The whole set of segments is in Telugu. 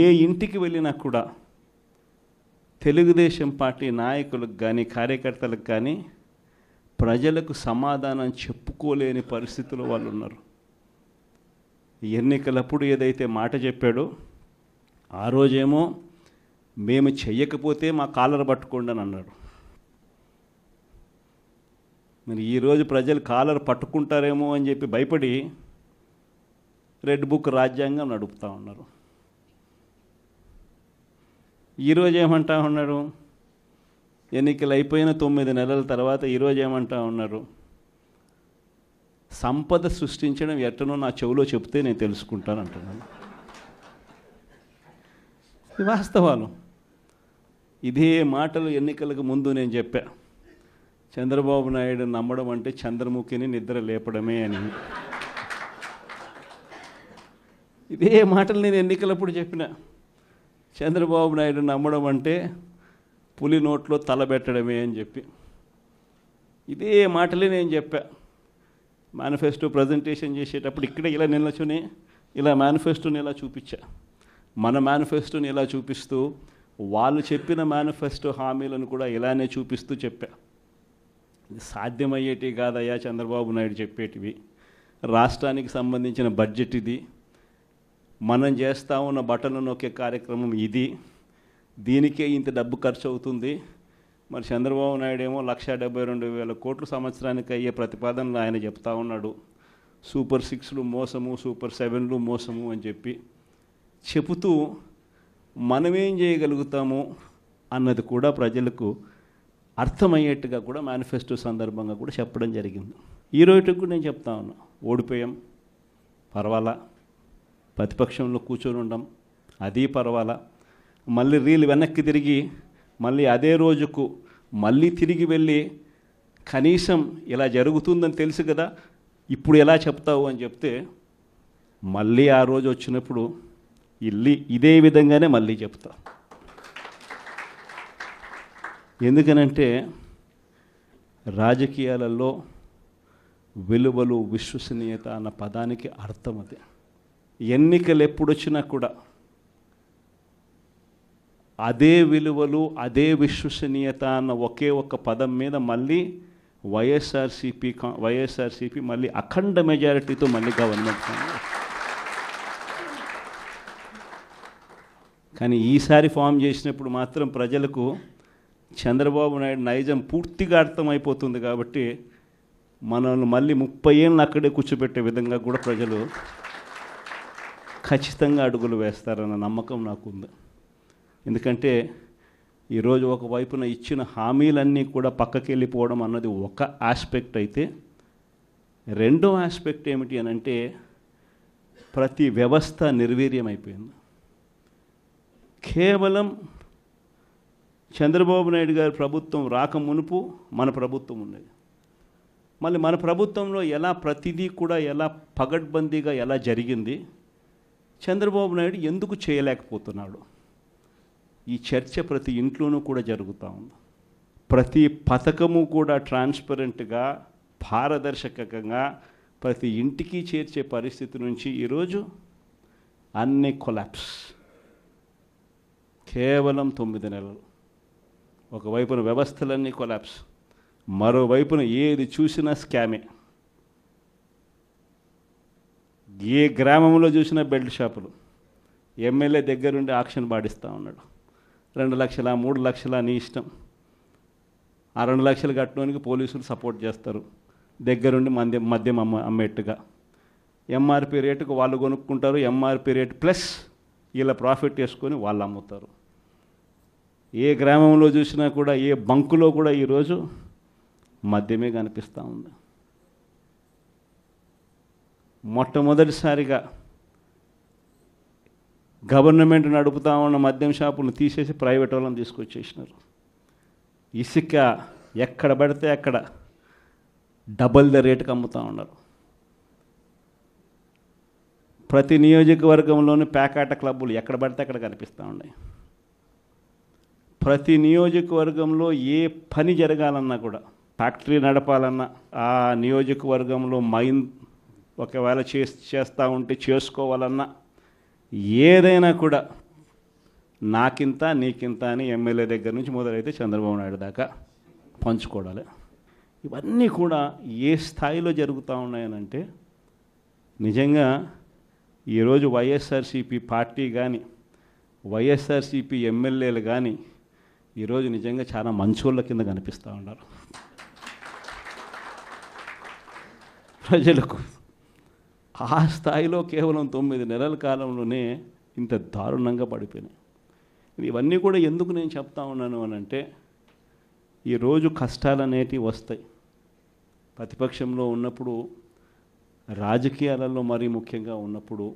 ఏ ఇంటికి వెళ్ళినా కూడా తెలుగుదేశం పార్టీ నాయకులకు కానీ కార్యకర్తలకు కానీ ప్రజలకు సమాధానం చెప్పుకోలేని పరిస్థితుల్లో వాళ్ళు ఉన్నారు. ఎన్నికలప్పుడు ఏదైతే మాట చెప్పాడో ఆ రోజేమో మేము చెయ్యకపోతే మా కాలర్ పట్టుకోండి అని అన్నాడు. మరి ఈరోజు ప్రజలు కాలర్ పట్టుకుంటారేమో అని చెప్పి భయపడి రెడ్ బుక్ రాజ్యాంగం నడుపుతూ ఉన్నారు. ఈరోజు ఏమంటా ఉన్నారు? ఎన్నికలు అయిపోయిన 9 నెలల తర్వాత ఈరోజు ఏమంటా ఉన్నారు? సంపద సృష్టించడం ఎట్టనో నా చెవిలో చెప్తే నేను తెలుసుకుంటాను అంటున్నాను. ఇది వాస్తవాలు. ఇదే మాటలు ఎన్నికలకు ముందు నేను చెప్పా. చంద్రబాబు నాయుడు నమ్మడం అంటే చంద్రముఖిని నిద్ర లేపడమే అని. ఇదే మాటలు నేను ఎన్నికలప్పుడు చెప్పిన. చంద్రబాబు నాయుడు నమ్మడం అంటే పులి నోట్లో తలబెట్టడమే అని చెప్పి ఇదే మాటలే నేను చెప్పా. మేనిఫెస్టో ప్రజెంటేషన్ చేసేటప్పుడు ఇక్కడే ఇలా నిల్చుని ఇలా మేనిఫెస్టోని ఇలా చూపించా. మన మేనిఫెస్టోని ఇలా చూపిస్తూ వాళ్ళు చెప్పిన మేనిఫెస్టో హామీలను కూడా ఇలానే చూపిస్తూ చెప్పా. ఇది సాధ్యమయ్యేటివి కాదయ్యా చంద్రబాబు నాయుడు చెప్పేటివి. రాష్ట్రానికి సంబంధించిన బడ్జెట్ ఇది, మనం చేస్తూ ఉన్న బటన్లు నొక్కే కార్యక్రమం ఇది, దీనికే ఇంత డబ్బు ఖర్చు అవుతుంది. మరి చంద్రబాబు నాయుడు ఏమో 1,72,000 కోట్లు సంవత్సరానికి అయ్యే ప్రతిపాదనలు ఆయన చెప్తా ఉన్నాడు. సూపర్ 6లు మోసము, సూపర్ 7లు మోసము అని చెప్పి చెబుతూ మనమేం చేయగలుగుతాము అన్నది కూడా ప్రజలకు అర్థమయ్యేట్టుగా కూడా మేనిఫెస్టో సందర్భంగా కూడా చెప్పడం జరిగింది. ఈ రోజుకి కూడా నేను చెప్తా ఉన్నా, ఓడిపోయాం పర్వాలా, ప్రతిపక్షంలో కూర్చొని ఉండం అది పర్వాలా, మళ్ళీ రీలు వెనక్కి తిరిగి మళ్ళీ అదే రోజుకు మళ్ళీ తిరిగి వెళ్ళి కనీసం ఇలా జరుగుతుందని తెలుసు కదా ఇప్పుడు ఎలా చెప్తావు అని చెప్తే మళ్ళీ ఆ రోజు వచ్చినప్పుడు ఇదే విధంగానే మళ్ళీ చెప్తా. ఎందుకనంటే రాజకీయాలలో విలువలు, విశ్వసనీయత అన్న పదానికి అర్థం అదే. ఎన్నికలు ఎప్పుడొచ్చినా కూడా అదే విలువలు, అదే విశ్వసనీయత అన్న ఒకే ఒక్క పదం మీద మళ్ళీ వైఎస్ఆర్సీపీ మళ్ళీ అఖండ మెజారిటీతో మళ్ళీ గవర్నమెంట్. కానీ ఈసారి ఫామ్ చేసినప్పుడు మాత్రం ప్రజలకు చంద్రబాబు నాయుడు నైజం పూర్తిగా అర్థమైపోతుంది. కాబట్టి మనల్ని మళ్ళీ 30 ఏళ్ళు అక్కడే కూర్చోబెట్టే విధంగా కూడా ప్రజలు ఖచ్చితంగా అడుగులు వేస్తారన్న నమ్మకం నాకుంది. ఎందుకంటే ఈరోజు ఒకవైపున ఇచ్చిన హామీలన్నీ కూడా పక్కకి వెళ్ళిపోవడం అన్నది ఒక ఆస్పెక్ట్ అయితే, రెండో ఆస్పెక్ట్ ఏమిటి అని అంటే ప్రతి వ్యవస్థ నిర్వీర్యమైపోయింది. కేవలం చంద్రబాబు నాయుడు గారి ప్రభుత్వం రాకమునుపు మన ప్రభుత్వం ఉండేది. మళ్ళీ మన ప్రభుత్వంలో ఎలా ప్రతిదీ కూడా ఎలా పగడ్బందీగా ఎలా జరిగింది, చంద్రబాబు నాయుడు ఎందుకు చేయలేకపోతున్నాడు, ఈ చర్చ ప్రతి ఇంట్లోనూ కూడా జరుగుతూ ఉంది. ప్రతి పథకము కూడా ట్రాన్స్పరెంట్గా, పారదర్శకంగా ప్రతి ఇంటికి చేర్చే పరిస్థితి నుంచి ఈరోజు అన్ని కొలాప్స్. కేవలం 9 నెలలు. ఒకవైపున వ్యవస్థలన్నీ కొలాప్స్, మరోవైపున ఏది చూసినా స్కామే. ఏ గ్రామంలో చూసినా బెల్ట్ షాపులు. ఎమ్మెల్యే దగ్గరుండి ఆక్షన్ పాడిస్తూ ఉన్నాడు. 2 లక్షల 3 లక్షల నీ ఇష్టం. ఆ 2 లక్షలు కట్టడానికి పోలీసులు సపోర్ట్ చేస్తారు, దగ్గరుండి మద్యం అమ్మేట్టుగా. ఎంఆర్పి రేటుకు వాళ్ళు కొనుక్కుంటారు, ఎంఆర్పి రేటు ప్లస్ ఇలా ప్రాఫిట్ వేసుకొని వాళ్ళు అమ్ముతారు. ఏ గ్రామంలో చూసినా కూడా, ఏ బంకులో కూడా ఈరోజు మద్యమే కనిపిస్తూ ఉంది. మొట్టమొదటిసారిగా గవర్నమెంట్ నడుపుతా ఉన్న మద్యం షాపులను తీసేసి ప్రైవేట్ వాళ్ళని తీసుకొచ్చేసినారు. ఇసుక ఎక్కడ పడితే అక్కడ డబల్ ద రేటుకి అమ్ముతూ ఉన్నారు. ప్రతి నియోజకవర్గంలోని పేకాట క్లబ్బులు ఎక్కడ పడితే అక్కడ కనిపిస్తూ ఉన్నాయి. ప్రతి నియోజకవర్గంలో ఏ పని జరగాలన్నా కూడా, ఫ్యాక్టరీ నడపాలన్నా, ఆ నియోజకవర్గంలో మైన్ ఒకవేళ చేస్తూ ఉంటే చేసుకోవాలన్నా, ఏదైనా కూడా నాకింత నీకింత అని ఎమ్మెల్యే దగ్గర నుంచి మొదలైతే చంద్రబాబు నాయుడు దాకా పంచుకోవడాలి. ఇవన్నీ కూడా ఏ స్థాయిలో జరుగుతూ ఉన్నాయనంటే నిజంగా ఈరోజు వైఎస్ఆర్సీపీ పార్టీ కానీ వైఎస్ఆర్సీపీ ఎమ్మెల్యేలు కానీ ఈరోజు నిజంగా చాలా మంచోళ్ళ కింద కనిపిస్తూ ఉన్నారు ప్రజలకు. ఆ స్థాయిలో కేవలం 9 నెలల కాలంలోనే ఇంత దారుణంగా పడిపోయినాయి. ఇవన్నీ కూడా ఎందుకు నేను చెప్తా ఉన్నాను అని అంటే ఈరోజు కష్టాలు అనేటివి వస్తాయి. ప్రతిపక్షంలో ఉన్నప్పుడు, రాజకీయాలలో మరీ ముఖ్యంగా ఉన్నప్పుడు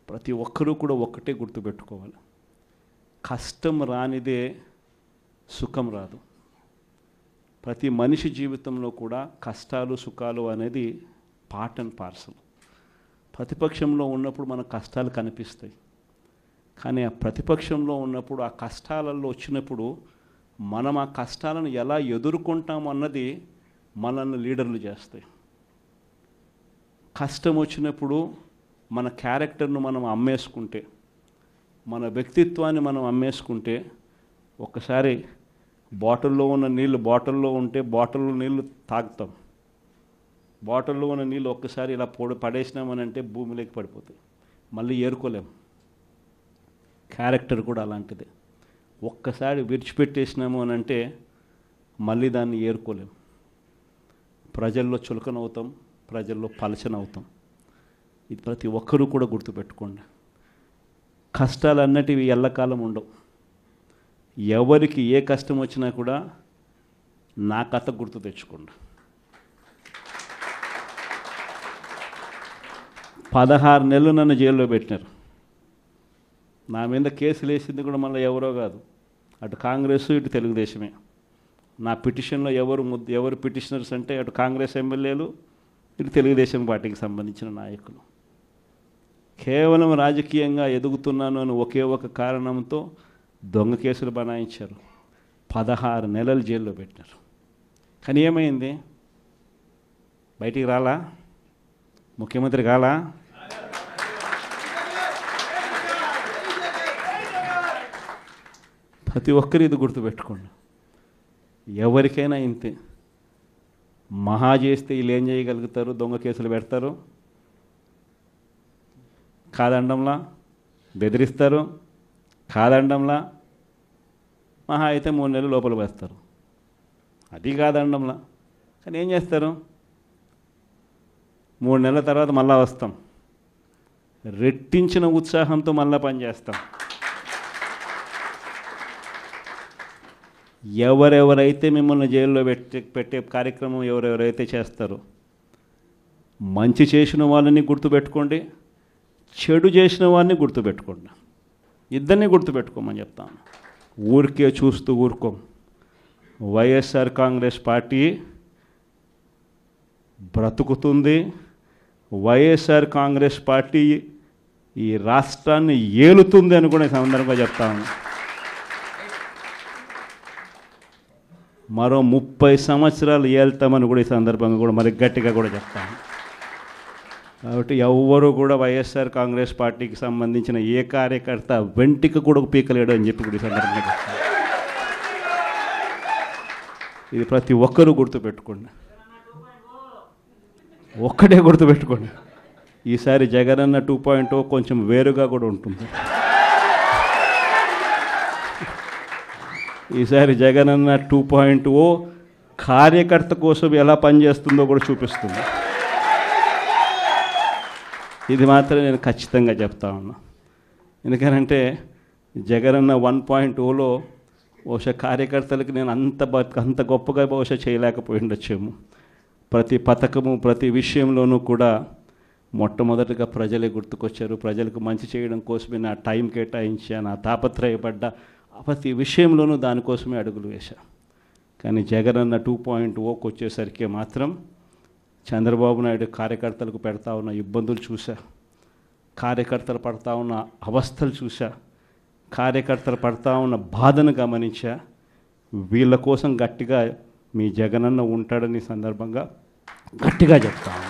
ప్రతి ఒక్కరూ కూడా ఒక్కటే గుర్తుపెట్టుకోవాలి, కష్టం రానిదే సుఖం రాదు. ప్రతి మనిషి జీవితంలో కూడా కష్టాలు సుఖాలు అనేది పార్ట్ అండ్ పార్సల్. ప్రతిపక్షంలో ఉన్నప్పుడు మన కష్టాలు కనిపిస్తాయి, కానీ ఆ ప్రతిపక్షంలో ఉన్నప్పుడు ఆ కష్టాలలో వచ్చినప్పుడు మనం ఆ కష్టాలను ఎలా ఎదుర్కొంటాం అన్నది మనల్ని లీడర్లు చేస్తాయి. కష్టం వచ్చినప్పుడు మన క్యారెక్టర్ను మనం అమ్మేసుకుంటే, మన వ్యక్తిత్వాన్ని మనం అమ్మేసుకుంటే, ఒక్కసారి బాటిల్లో ఉన్న నీళ్ళు బాటిల్లో ఉంటే బాటిల్లో నీళ్ళు తాగుతాం, బాటిల్లో ఉన్న నీళ్ళు ఒక్కసారి ఇలా పడేసినామనంటే భూమిలోకి పడిపోతాయి, మళ్ళీ ఏరుకోలేం. క్యారెక్టర్ కూడా అలాంటిదే. ఒక్కసారి విడిచిపెట్టేసినాము అని అంటే మళ్ళీ దాన్ని ఏరుకోలేం. ప్రజల్లో చులకనవుతాం, ప్రజల్లో పలచనవుతాం. ఇది ప్రతి ఒక్కరూ కూడా గుర్తుపెట్టుకోండి. కష్టాలు అన్నటివి ఎల్లకాలం ఉండవు. ఎవరికి ఏ కష్టం వచ్చినా కూడా నా కథ గుర్తు తెచ్చుకోండి. 16 నెలలు నన్ను జైల్లో పెట్టినారు. నా మీద కేసులు వేసింది కూడా మళ్ళీ ఎవరో కాదు, అటు కాంగ్రెస్ ఇటు తెలుగుదేశమే. నా పిటిషన్లో ఎవరు పిటిషనర్స్ అంటే అటు కాంగ్రెస్ ఎమ్మెల్యేలు, ఇటు తెలుగుదేశం పార్టీకి సంబంధించిన నాయకులు. కేవలం రాజకీయంగా ఎదుగుతున్నాను అని ఒకే ఒక కారణంతో దొంగ కేసులు బనాయించారు. 16 నెలలు జైల్లో పెట్టినారు. కానీ ఏమైంది? బయటికి రాలా? ముఖ్యమంత్రి కాలా? ప్రతి ఒక్కరు ఇది గుర్తుపెట్టుకోండి. ఎవరికైనా ఇంతే. మహా చేస్తే వీళ్ళు ఏం చేయగలుగుతారు? దొంగ కేసులు పెడతారు, కాదండంలా బెదిరిస్తారు, కాదండంలా మహా అయితే 3 నెలలు లోపల వేస్తారు, అది కాదండంలా. కానీ ఏం చేస్తారు? 3 నెలల తర్వాత మళ్ళా వస్తాం, రెట్టించిన ఉత్సాహంతో మళ్ళా పనిచేస్తాం. ఎవరెవరైతే మిమ్మల్ని జైల్లో పెట్టే కార్యక్రమం ఎవరెవరైతే చేస్తారో, మంచి చేసిన వాళ్ళని గుర్తుపెట్టుకోండి, చెడు చేసిన వాడిని గుర్తుపెట్టుకోండి. ఇద్దరిని గుర్తుపెట్టుకోమని చెప్తాను. ఊరికే చూస్తూ ఊరుకోం. వైఎస్ఆర్ కాంగ్రెస్ పార్టీ బ్రతుకుతుంది. వైఎస్ఆర్ కాంగ్రెస్ పార్టీ ఈ రాష్ట్రాన్ని ఏలుతుంది అని కూడా ఈ సందర్భంగా చెప్తాను. మరో 30 సంవత్సరాలు ఏళ్తామని కూడా ఈ సందర్భంగా కూడా మరి గట్టిగా కూడా చెప్తాను. కాబట్టి ఎవ్వరూ కూడా వైఎస్ఆర్ కాంగ్రెస్ పార్టీకి సంబంధించిన ఏ కార్యకర్త వెంటికి కూడా పీకలేడు అని చెప్పి కూడా ఈ సందర్భంగా చెప్తాను. ఇది ప్రతి ఒక్కరూ గుర్తుపెట్టుకోండి. ఒక్కటే గుర్తుపెట్టుకోండి, ఈసారి జగనన్న 2.0 కొంచెం వేరుగా కూడా ఉంటుంది. ఈసారి జగనన్న 2.0 కార్యకర్త కోసం ఎలా పనిచేస్తుందో కూడా చూపిస్తుంది. ఇది మాత్రం నేను ఖచ్చితంగా చెప్తా ఉన్నా. ఎందుకనంటే జగనన్న 1.0లో బహుశా కార్యకర్తలకి నేను అంత గొప్పగా బహుశా చేయలేకపోయి ఉండొచ్చేమో. ప్రతి పథకము ప్రతి విషయంలోనూ కూడా మొట్టమొదటిగా ప్రజలే గుర్తుకొచ్చారు. ప్రజలకు మంచి చేయడం కోసమే నా టైం కేటాయించా, నా తాపత్రయపడ్డా, ప్రతి విషయంలోనూ దానికోసమే అడుగులు వేశా. కానీ జగనన్న 2.0కి వచ్చేసరికి మాత్రం చంద్రబాబు నాయుడు కార్యకర్తలకు పెడతా ఉన్న ఇబ్బందులు చూసా, కార్యకర్తలు పడతా ఉన్న అవస్థలు చూసా, కార్యకర్తలు పడతా ఉన్న బాధను గమనించా. వీళ్ళ కోసం గట్టిగా మీ జగనన్న ఉంటాడని సందర్భంగా గట్టిగా చెప్తాను.